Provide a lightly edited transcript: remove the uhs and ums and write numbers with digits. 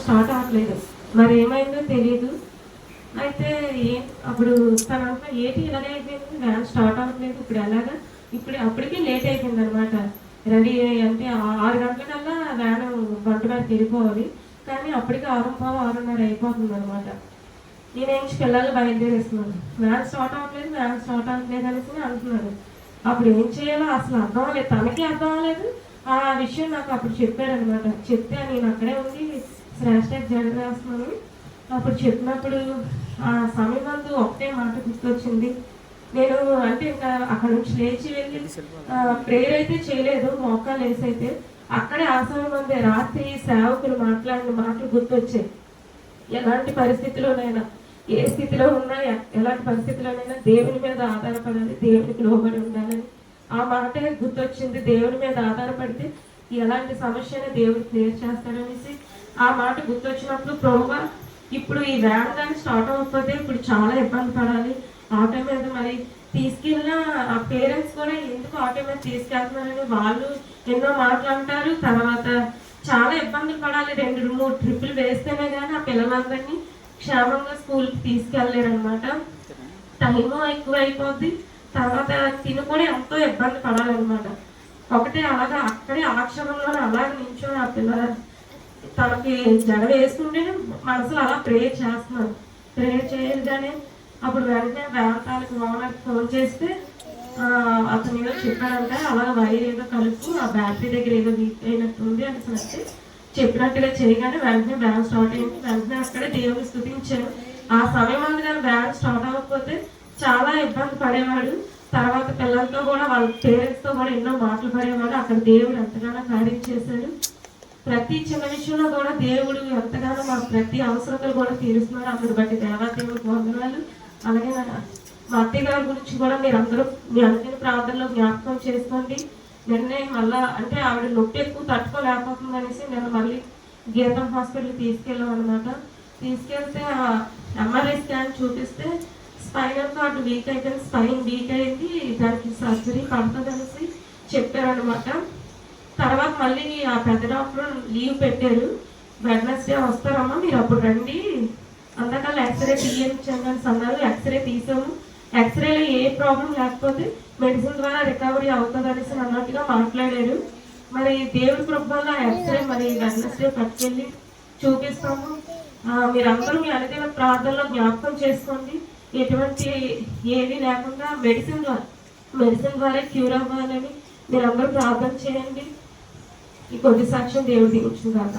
Start అవ్వట్లేదు. మరి ఏమైందో తెలియదు. అయితే అప్పుడు తన అంతా ఏంటి ఇలాగే అయిపోయింది, వ్యాన్ స్టార్ట్ అవ్వట్లేదు, ఇప్పుడు ఎలాగా, అప్పటికి లేట్ అయిపోయింది అనమాట. రెడీ అంటే 6 గంటలకల్లా వ్యాన్ బంటుగారికి వెళ్ళిపోవాలి, కానీ అప్పటికి 6:15, 6:30 అయిపోతుంది అనమాట. నేనేం పిల్లలు బయలుదేరేస్తున్నాను, వ్యాన్ స్టార్ట్ అవ్వట్లేదు అనేసి అంటున్నాడు. అప్పుడు ఏం చేయాలో అసలు అర్థం అవ్వలేదు, తనకి అర్థం అవ్వలేదు. ఆ విషయం నాకు అప్పుడు చెప్పారనమాట. చెప్తే నేను అక్కడే ఉండి శ్రేష్ఠ జడ రాస్తున్నాను. అప్పుడు చెప్పినప్పుడు ఆ సమయమందు ఒకటే మాట గుర్తొచ్చింది. నేను అంటే ఇంకా అక్కడ నుంచి లేచి వెళ్ళి ప్రేయర్ అయితే చేయలేదు, మోకాలు వేసి అయితే అక్కడే ఆ సమయమందే రాత్రి సేవకులు మాట్లాడిన మాటలు గుర్తొచ్చాయి. ఎలాంటి పరిస్థితిలోనైనా, ఏ స్థితిలో ఉన్నా, ఎలాంటి పరిస్థితిలోనైనా దేవుని మీద ఆధారపడాలి, దేవునికి లోబడి ఉండాలని ఆ మాటే గుర్తొచ్చింది. దేవుని మీద ఆధారపడితే ఎలాంటి సమస్యనే దేవుడు క్లియర్ చేస్తాడనేసి ఆ మాట గుర్తొచ్చినప్పుడు, ప్రభువా ఇప్పుడు ఈ వ్యాన్ కానీ స్టార్ట్ అవ్వకపోతే ఇప్పుడు చాలా ఇబ్బంది పడాలి. ఆటో మీద మరి తీసుకెళ్ళిన ఆ పేరెంట్స్ కూడా ఎందుకు ఆటో మీద తీసుకెళ్తున్నారని వాళ్ళు ఎన్నో మాట్లాడతారు. తర్వాత చాలా ఇబ్బందులు పడాలి, 2-3 ట్రిప్పులు వేస్తేనే కానీ ఆ పిల్లలందరినీ క్షేమంగా స్కూల్కి తీసుకెళ్ళలేరు అనమాట. టైము ఎక్కువ అయిపోద్ది, తర్వాత తిని కూడా ఎంతో ఇబ్బంది పడాలన్నమాట. ఒకటే అలాగా అక్కడే ఆ క్షణంలోనే అలాగే నించొని ఆ పిల్ల తనకి జడ వేసుకుంటే మనసులో అలా ప్రేయర్ చేస్తున్నాను. ప్రేయర్ చేయగానే అప్పుడు వెంటనే వేంతాలకు ఓనర్కి ఫోన్ చేస్తే అతను ఏదో చెప్పాడంటే అలా వైర్ ఏదో కలుపు, ఆ బ్యాటరీ దగ్గర ఏదో వీక్ అయినట్టుంది అంటే చెప్పినట్టుగా చేయగానే వెంటనే వ్యాన్ స్టార్ట్ అయింది. వెంటనే అక్కడే దేవుని స్తుతించాను. ఆ సమయం అందు కానీ వ్యాన్ స్టార్ట్ అవ్వకపోతే చాలా ఇబ్బంది పడేవాడు. తర్వాత పిల్లలతో కూడా వాళ్ళ పేరెంట్స్తో కూడా ఎన్నో మాటలు పడేవాడు. అక్కడ దేవుడు ఎంతగానో కార్యం చేశాడు. ప్రతి చిన్న విషయంలో కూడా దేవుడు ఎంతగానో మా ప్రతి అవసరతలు కూడా తీరుస్తున్నారు. అక్కడ బట్టి దేవాదేవుడికి వందనాలు. అలాగే మా అత్తయ్య గారి గురించి కూడా మీరందరూ మీ అనుదిన ప్రార్థనలో జ్ఞాపకం చేసుకోండి. నిన్నే మళ్ళా అంటే ఆవిడ నొప్పి ఎక్కువ తట్టుకోలేకపోతుంది అనేసి నేను మళ్ళీ గీతం హాస్పిటల్కి తీసుకెళ్ళాం అనమాట. తీసుకెళ్తే ఎంఆర్ఐ స్కాన్ చూపిస్తే స్పైనల్ కార్డు వీక్ అయిపోయింది, స్పైన్ వీక్ అయింది, దానికి సర్జరీ పడుతుంది అనేసి చెప్పారనమాట. తర్వాత మళ్ళీ ఆ పెద్ద డాక్టర్ లీవ్ పెట్టారు. వెడ్నెస్డే వస్తారమ్మా, మీరు అప్పుడు రండి, అంతకల్లా ఎక్స్రే తీయించండి అన్నారు. ఎక్స్రే తీసాము. ఎక్స్రేలో ఏ ప్రాబ్లం లేకపోతే మెడిసిన్ ద్వారా రికవరీ అవుతుంది అనేసి అన్నట్టుగా మాట్లాడారు. మరి దేవుడి కృప వల్ల ఎక్స్రే మరి వెడ్నెస్డే పట్టుకెళ్ళి చూపిస్తాము. మీరందరూ మీ అనుదిన ప్రార్థనలో జ్ఞాపకం చేసుకోండి. ఎటువంటి ఏది లేకుండా మెడిసిన్ ద్వారా క్యూర్ అవ్వాలని మీరందరూ ప్రార్థన చేయండి. ఈ కొద్ది సాక్ష్యం దేవుడు దీవించుగాక.